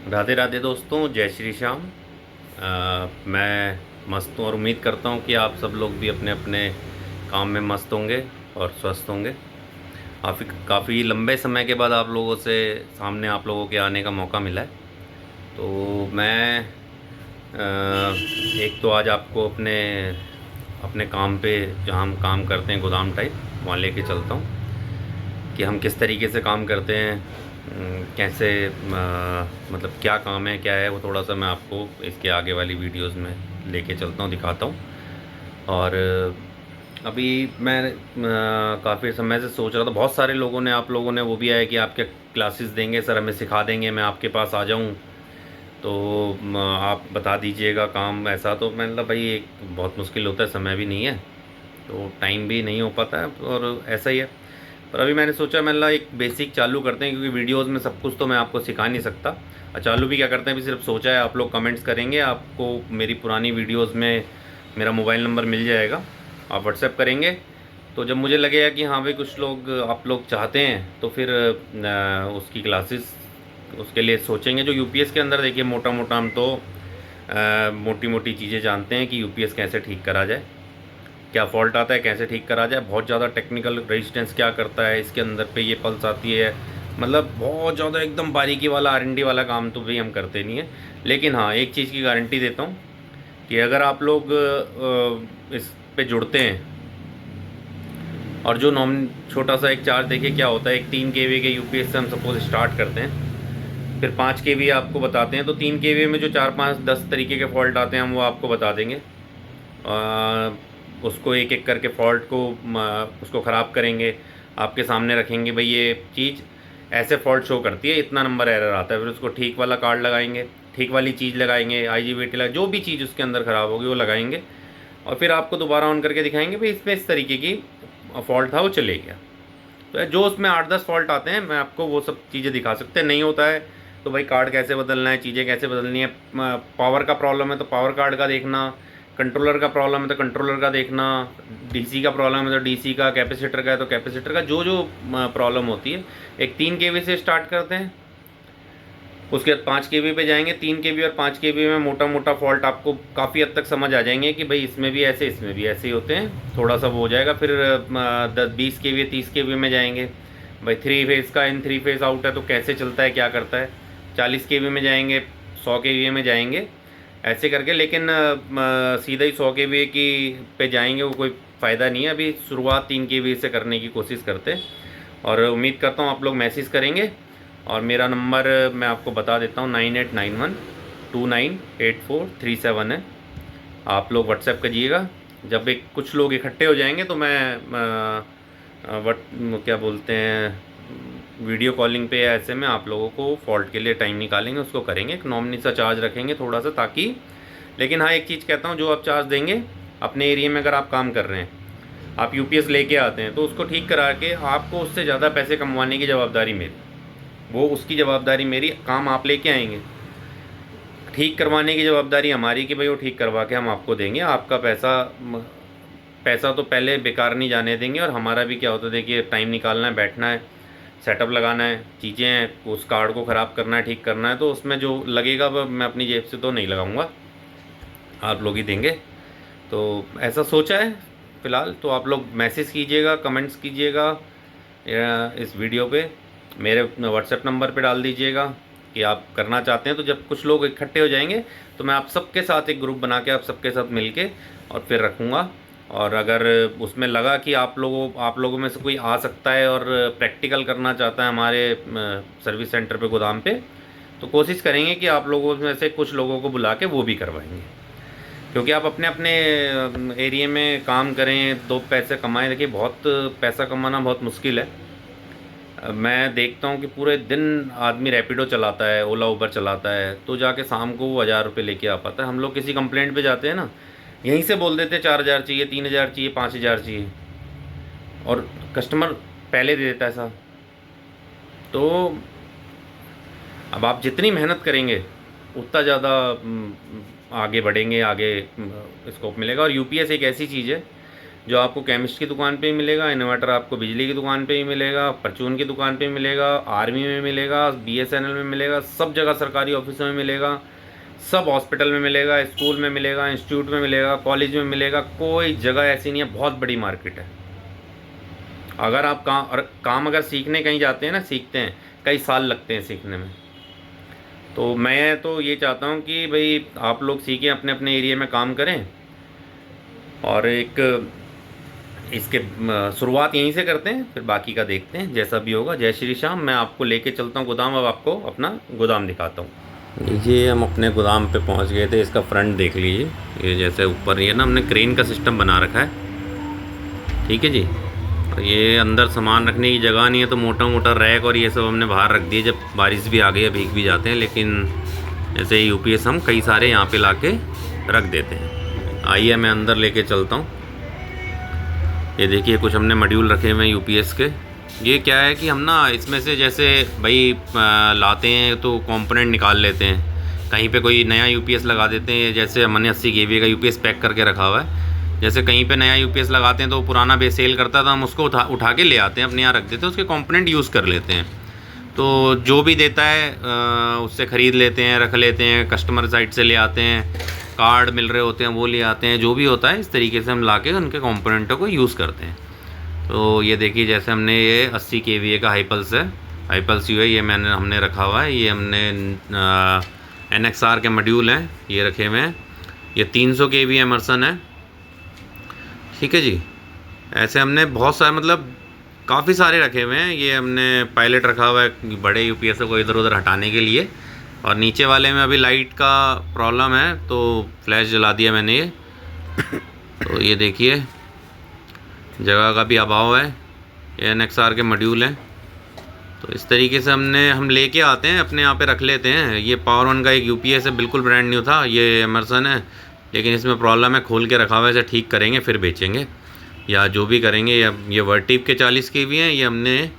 राधे राधे दोस्तों, जय श्री श्याम। मैं मस्त हूँ और उम्मीद करता हूँ कि आप सब लोग भी अपने अपने काम में मस्त होंगे और स्वस्थ होंगे। काफ़ी लंबे समय के बाद आप लोगों से सामने आप लोगों के आने का मौका मिला है। तो मैं एक तो आज आपको अपने अपने काम पे, जहाँ हम काम करते हैं गोदाम टाइप, वहाँ लेके चलता हूँ कि हम किस तरीके से काम करते हैं। कैसे मतलब क्या काम है, क्या है, वो थोड़ा सा मैं आपको इसके आगे वाली वीडियोस में लेके चलता हूँ, दिखाता हूँ। और अभी मैं काफ़ी समय से सोच रहा था, बहुत सारे लोगों ने, आप लोगों ने वो भी आया कि आपके क्लासेस देंगे सर, हमें सिखा देंगे, मैं आपके पास आ जाऊँ तो आप बता दीजिएगा काम। ऐसा तो मैंने कहा भाई एक बहुत मुश्किल होता है, समय भी नहीं है तो टाइम भी नहीं हो पाता है, और ऐसा ही है। पर अभी मैंने सोचा मैंने एक बेसिक चालू करते हैं, क्योंकि वीडियोस में सब कुछ तो मैं आपको सिखा नहीं सकता। और चालू भी क्या करते हैं, अभी सिर्फ सोचा है। आप लोग कमेंट्स करेंगे, आपको मेरी पुरानी वीडियोस में मेरा मोबाइल नंबर मिल जाएगा, आप व्हाट्सएप करेंगे। तो जब मुझे लगेगा कि हाँ भाई कुछ लोग आप लोग चाहते हैं, तो फिर उसकी क्लासेस उसके लिए सोचेंगे। जो यूपीएस के अंदर, देखिए मोटा मोटा हम तो मोटी मोटी चीज़ें जानते हैं कि यूपीएस कैसे ठीक करा जाए, क्या फ़ॉल्ट आता है, कैसे ठीक करा जाए। बहुत ज़्यादा टेक्निकल, रेजिस्टेंस क्या करता है इसके अंदर पे, ये पल्स आती है, मतलब बहुत ज़्यादा एकदम बारीकी वाला आर&डी वाला काम तो भाई हम करते नहीं है। लेकिन हाँ, एक चीज़ की गारंटी देता हूँ कि अगर आप लोग इस पे जुड़ते हैं, और जो नॉम छोटा सा एक चार्ज, देखिए क्या होता है। एक 3 kV के यूपीएस से हम सपोज स्टार्ट करते हैं, फिर 5 kV आपको बताते हैं। तो 3 kV में जो 4 5 10 तरीके के फॉल्ट आते हैं हम वो आपको बता देंगे। उसको एक एक करके फ़ॉल्ट को उसको ख़राब करेंगे, आपके सामने रखेंगे, भाई ये चीज़ ऐसे फ़ॉल्ट शो करती है, इतना नंबर एरर आता है। फिर उसको ठीक वाला कार्ड लगाएंगे, ठीक वाली चीज़ लगाएंगे, IGBT लगा, जो भी चीज़ उसके अंदर ख़राब होगी वो लगाएंगे, और फिर आपको दोबारा ऑन करके दिखाएंगे भाई इसमें इस तरीके की फ़ॉल्ट था, वो चले गया। तो जो उसमें 8 10 फॉल्ट आते हैं, मैं आपको वो सब चीज़ें दिखा सकते हैं। नहीं होता है तो भाई कार्ड कैसे बदलना है, चीज़ें कैसे बदलनी है। पावर का प्रॉब्लम है तो पावर कार्ड का देखना, कंट्रोलर का प्रॉब्लम है तो कंट्रोलर का देखना, डीसी का प्रॉब्लम है तो डीसी का, कैपेसिटर का है तो कैपेसिटर का, जो जो प्रॉब्लम होती है। एक 3 kV से स्टार्ट करते हैं, उसके बाद 5 kV पे जाएंगे। 3 kV और 5 kV में मोटा मोटा फॉल्ट आपको काफ़ी हद तक समझ आ जाएंगे कि भाई इसमें भी ऐसे, इसमें भी ऐसे ही होते हैं, थोड़ा सा वो हो जाएगा। फिर 20 kV 30 kV में जाएंगे, भाई 3 फेज़ का इन, 3 फेज़ आउट है तो कैसे चलता है, क्या करता है। 40 kV में जाएंगे, 100 kV में जाएंगे, ऐसे करके। लेकिन सीधा ही 100 kV की पे जाएंगे, वो कोई फ़ायदा नहीं है। अभी शुरुआत 3 kV से करने की कोशिश करते हैं, और उम्मीद करता हूँ आप लोग मैसेज करेंगे। और मेरा नंबर मैं आपको बता देता हूँ, 9891298437 है। आप लोग व्हाट्सएप करिएगा। जब एक कुछ लोग इकट्ठे हो जाएंगे तो मैं वट क्या बोलते हैं, वीडियो कॉलिंग पे या ऐसे में आप लोगों को फ़ॉल्ट के लिए टाइम निकालेंगे, उसको करेंगे। एक नॉमिनी सा चार्ज रखेंगे थोड़ा सा, ताकि। लेकिन हाँ, एक चीज़ कहता हूँ, जो आप चार्ज देंगे अपने एरिया में, अगर आप काम कर रहे हैं, आप यूपीएस लेके आते हैं, तो उसको ठीक करा के आपको उससे ज़्यादा पैसे कमवाने की जवाबदारी मेरी, वो उसकी जवाबदारी मेरी। काम आप लेके आएंगे, ठीक करवाने की जवाबदारी हमारी कि भाई वो ठीक करवा के हम आपको देंगे। आपका पैसा पैसा तो पहले बेकार नहीं जाने देंगे। और हमारा भी क्या होता है, देखिए टाइम निकालना है, बैठना है, सेटअप लगाना है, चीज़ें हैं, उस कार्ड को ख़राब करना है, ठीक करना है, तो उसमें जो लगेगा वो मैं अपनी जेब से तो नहीं लगाऊंगा, आप लोग ही देंगे। तो ऐसा सोचा है फ़िलहाल। तो आप लोग मैसेज कीजिएगा, कमेंट्स कीजिएगा इस वीडियो पे, मेरे व्हाट्सएप नंबर पे डाल दीजिएगा कि आप करना चाहते हैं। तो जब कुछ लोग इकट्ठे हो जाएंगे तो मैं आप सबके साथ एक ग्रुप बना के आप सबके साथ मिल के और फिर रखूँगा। और अगर उसमें लगा कि आप लोगों में से कोई आ सकता है और प्रैक्टिकल करना चाहता है हमारे सर्विस सेंटर पे, गोदाम पे, तो कोशिश करेंगे कि आप लोगों में से कुछ लोगों को बुला के वो भी करवाएंगे। क्योंकि आप अपने अपने एरिया में काम करें, दो पैसे कमाएं। देखिए बहुत पैसा कमाना बहुत मुश्किल है। मैं देखता हूँ कि पूरे दिन आदमी रैपिडो चलाता है, ओला उबर चलाता है, तो जाके शाम को वो 1000 रुपये लेके आ पाता है। हम लोग किसी कंप्लेंट पे जाते हैं ना, यहीं से बोल देते हैं 4000 चाहिए, 3000 चाहिए, 5000 चाहिए, और कस्टमर पहले दे देता है साहब। तो अब आप जितनी मेहनत करेंगे उतना ज़्यादा आगे बढ़ेंगे, आगे स्कोप मिलेगा। और यूपीएस एक ऐसी चीज़ है जो आपको केमिस्ट की दुकान पे ही मिलेगा, इन्वर्टर आपको बिजली की दुकान पे ही मिलेगा, परचून की दुकान पे मिलेगा, आर्मी में मिलेगा, BSNL में मिलेगा, सब जगह सरकारी ऑफिसों में मिलेगा, सब हॉस्पिटल में मिलेगा, स्कूल में मिलेगा, इंस्टीट्यूट में मिलेगा, कॉलेज में मिलेगा, कोई जगह ऐसी नहीं है। बहुत बड़ी मार्केट है। अगर आप काम अगर सीखने कहीं जाते हैं ना, सीखते हैं, कई साल लगते हैं सीखने में। तो मैं तो ये चाहता हूँ कि भाई आप लोग सीखें, अपने अपने एरिया में काम करें, और एक इसके शुरुआत यहीं से करते हैं, फिर बाकी का देखते हैं जैसा भी होगा। जय श्री श्याम। मैं आपको लेके चलता हूँ गोदाम। अब आपको अपना गोदाम दिखाता हूँ। लीजिए, हम अपने गोदाम पे पहुँच गए थे। इसका फ्रंट देख लीजिए, ये जैसे ऊपर ये ना हमने क्रेन का सिस्टम बना रखा है, ठीक है जी। और ये अंदर सामान रखने की जगह नहीं है, तो मोटा मोटा रैक और ये सब हमने बाहर रख दिए। जब बारिश भी आ गई है, भीग भी जाते हैं, लेकिन जैसे UPS हम कई सारे यहाँ पे ला के रख देते हैं। आइए मैं अंदर लेके चलता हूँ। ये देखिए, कुछ हमने मॉड्यूल रखे हुए हैं UPS के। ये क्या है कि हम ना इसमें से जैसे भाई लाते हैं तो कंपोनेंट निकाल लेते हैं, कहीं पे कोई नया UPS लगा देते हैं। जैसे हमने 80 kVA का UPS पैक करके रखा हुआ है, जैसे कहीं पे नया UPS लगाते हैं तो पुराना बेस सेल करता था, हम उसको उठा के ले आते हैं, अपने यहाँ रख देते हैं, उसके कंपोनेंट यूज़ कर लेते हैं। तो जो भी देता है उससे ख़रीद लेते हैं, रख लेते हैं, कस्टमर साइड से ले आते हैं, कार्ड मिल रहे होते हैं वो ले आते हैं, जो भी होता है इस तरीके से हम ला के उनके कंपोनेंटों को यूज़ करते हैं। तो ये देखिए, जैसे हमने ये 80 kVA का हाईपल्स है, हाईपल्स है, ये हमने रखा हुआ है। ये हमने NXR के मॉड्यूल हैं, ये रखे हुए हैं। ये 300 kVA एमर्सन है, ठीक है जी। ऐसे हमने बहुत सारे, मतलब काफ़ी सारे रखे हुए हैं। ये हमने पायलट रखा हुआ है बड़े UPS को इधर उधर हटाने के लिए। और नीचे वाले में अभी लाइट का प्रॉब्लम है, तो फ्लैश जला दिया मैंने ये। तो ये देखिए, जगह का भी अभाव है। ये NXR के मॉड्यूल हैं। तो इस तरीके से हम लेके आते हैं, अपने यहाँ पे रख लेते हैं। ये पावर वन का एक UPS है, बिल्कुल ब्रांड न्यू था, ये एमर्सन है, लेकिन इसमें प्रॉब्लम है, खोल के रखा हुआ है। इसे ठीक करेंगे फिर बेचेंगे या जो भी करेंगे। ये वर्टिप के 40 kV हैं, ये हमने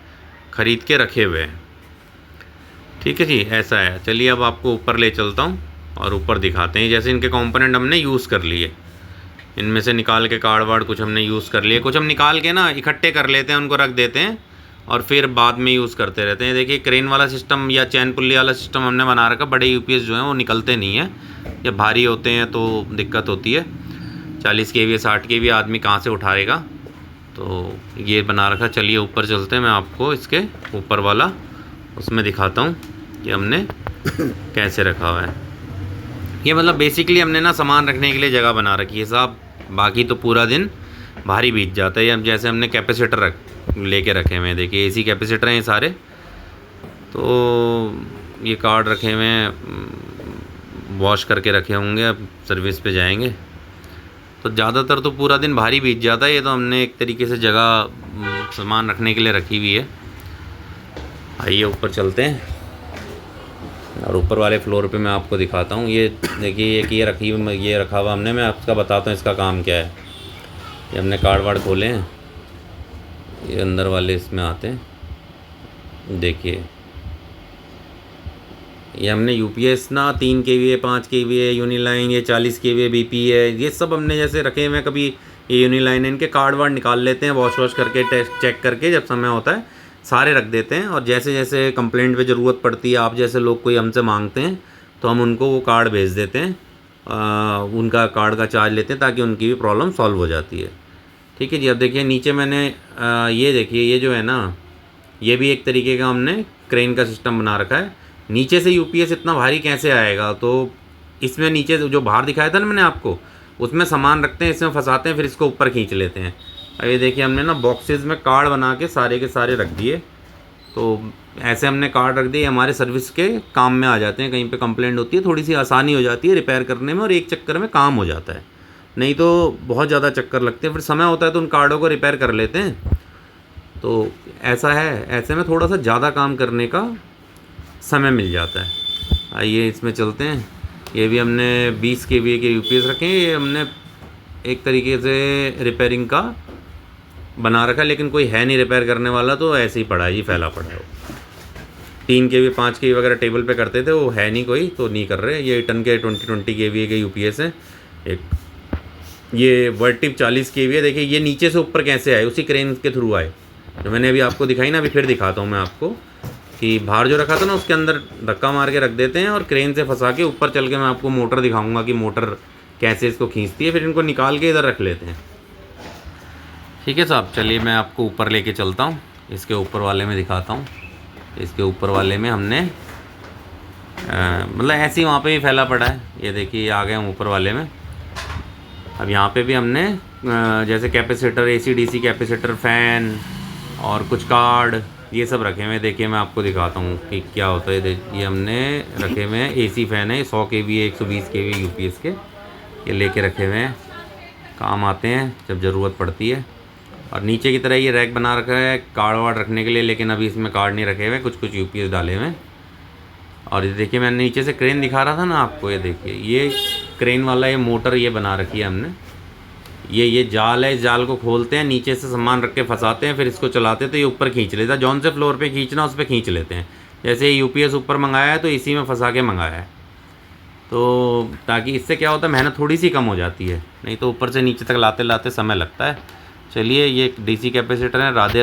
ख़रीद के रखे हुए हैं, ठीक है जी। ऐसा है। चलिए अब आपको ऊपर ले चलता हूँ और ऊपर दिखाते हैं। जैसे इनके कंपोनेंट हमने यूज़ कर लिए, इनमें से निकाल के कार्ड वार्ड कुछ हमने यूज़ कर लिए, कुछ हम निकाल के ना इकट्ठे कर लेते हैं, उनको रख देते हैं और फिर बाद में यूज़ करते रहते हैं। देखिए, क्रेन वाला सिस्टम या चैन पुल्ली वाला सिस्टम हमने बना रखा। बड़े UPS जो हैं वो निकलते नहीं हैं, जब भारी होते हैं तो दिक्कत होती है। 40 kV 60 kV आदमी कहाँ से उठाएगा, तो ये बना रखा। चलिए ऊपर चलते हैं, मैं आपको इसके ऊपर वाला उसमें दिखाता हूँ कि हमने कैसे रखा हुआ है। ये मतलब बेसिकली हमने ना सामान रखने के लिए जगह बना रखी है साहब, बाकी तो पूरा दिन भारी बीत जाता है। अब जैसे हमने कैपेसिटर लेके रखे हुए हैं, देखिए AC कैपेसिटर हैं ये सारे। तो ये कार्ड रखे हुए हैं, वॉश करके रखे होंगे, अब सर्विस पे जाएंगे। तो ज़्यादातर तो पूरा दिन भारी बीत जाता है। ये तो हमने एक तरीके से जगह सामान रखने के लिए रखी हुई है। आइए ऊपर चलते हैं और ऊपर वाले फ्लोर पे मैं आपको दिखाता हूँ। ये देखिए, ये रखा हुआ हमने, मैं आपका बताता हूँ इसका काम क्या है। ये हमने कार्ड वार्ड खोले हैं, ये अंदर वाले इसमें आते हैं। देखिए, ये हमने UPS ना 3 kVA 5 kVA यूनिलाइन, ये 40 kVA BP है, ये सब हमने जैसे रखे हुए हैं। कभी ये यूनिलाइन है, इनके कार्ड वार्ड निकाल लेते हैं, वॉश करके टेस्ट चेक करके जब समय होता है सारे रख देते हैं। और जैसे जैसे कंप्लेंट पे ज़रूरत पड़ती है, आप जैसे लोग कोई हमसे मांगते हैं, तो हम उनको वो कार्ड भेज देते हैं, उनका कार्ड का चार्ज लेते हैं, ताकि उनकी भी प्रॉब्लम सॉल्व हो जाती है, ठीक है जी। अब देखिए नीचे मैंने ये देखिए, ये जो है ना, ये भी एक तरीके का हमने क्रेन का सिस्टम बना रखा है। नीचे से UPS इतना भारी कैसे आएगा, तो इसमें नीचे जो बाहर दिखाया था ना मैंने आपको, उसमें सामान रखते हैं, इसमें फंसाते हैं, फिर इसको ऊपर खींच लेते हैं। अब ये देखिए, हमने ना बॉक्सेस में कार्ड बना के सारे के सारे रख दिए। तो ऐसे हमने कार्ड रख दिए, हमारे सर्विस के काम में आ जाते हैं। कहीं पे कंप्लेंट होती है, थोड़ी सी आसानी हो जाती है रिपेयर करने में, और एक चक्कर में काम हो जाता है। नहीं तो बहुत ज़्यादा चक्कर लगते हैं, फिर समय होता है तो उन कार्डों को रिपेयर कर लेते हैं। तो ऐसा है, ऐसे में थोड़ा सा ज़्यादा काम करने का समय मिल जाता है। आइए इसमें चलते हैं। ये भी हमने 20 kVA के UPS रखे हैं। ये हमने एक तरीके से रिपेयरिंग का बना रखा है, लेकिन कोई है नहीं रिपेयर करने वाला, तो ऐसे ही पड़ा है जी, फैला पड़ा है। वो 3 kV 5 kV वगैरह टेबल पे करते थे, वो है नहीं कोई, तो नहीं कर रहे। ये टन के 20 kVA के UPS हैं। एक ये वर्टिप 40 kV है। देखिए ये नीचे से ऊपर कैसे आए, उसी क्रेन के थ्रू आए जो मैंने अभी आपको दिखाई ना। अभी फिर दिखाता हूँ मैं आपको कि बाहर जो रखा था ना उसके अंदर धक्का मार के रख देते हैं और क्रेन से फंसा के ऊपर चल के मैं आपको मोटर दिखाऊंगा कि मोटर कैसे इसको खींचती है। फिर इनको निकाल के इधर रख लेते हैं। ठीक है साहब, चलिए मैं आपको ऊपर लेके चलता हूँ। इसके ऊपर वाले में दिखाता हूँ। इसके ऊपर वाले में हमने मतलब ऐसे ही वहाँ पे ही फैला पड़ा है। ये देखिए आ गए हम ऊपर वाले में। अब यहाँ पे भी हमने जैसे capacitor, AC DC capacitor, fan और कुछ कार्ड ये सब रखे हुए हैं। देखिए मैं आपको दिखाता हूँ कि क्या होता है। देखिए हमने रखे हुए हैं AC फ़ैन है, 100 kV 120 kV UPS के, ये लेके रखे हुए हैं। काम आते हैं जब ज़रूरत पड़ती है। और नीचे की तरह ये रैक बना रखा है कार्ड वार्ड रखने के लिए, लेकिन अभी इसमें कार्ड नहीं रखे हुए, कुछ कुछ UPS डाले हुए हैं। और ये देखिए मैंने नीचे से क्रेन दिखा रहा था ना आपको, ये देखिए ये क्रेन वाला ये मोटर ये बना रखी है हमने। ये जाल है, इस जाल को खोलते हैं, नीचे से सामान रख के फंसाते हैं, फिर इसको चलाते हैं तो ये ऊपर खींच लेता है। जौन से फ्लोर पे खींचना उस पर खींच लेते हैं। जैसे UPS ऊपर मंगाया है तो इसी में फंसा के मंगाया है, तो ताकि इससे क्या होता है मेहनत थोड़ी सी कम हो जाती है, नहीं तो ऊपर से नीचे तक लाते लाते समय लगता है। चलिए ये DC कैपेसिटर है। राधे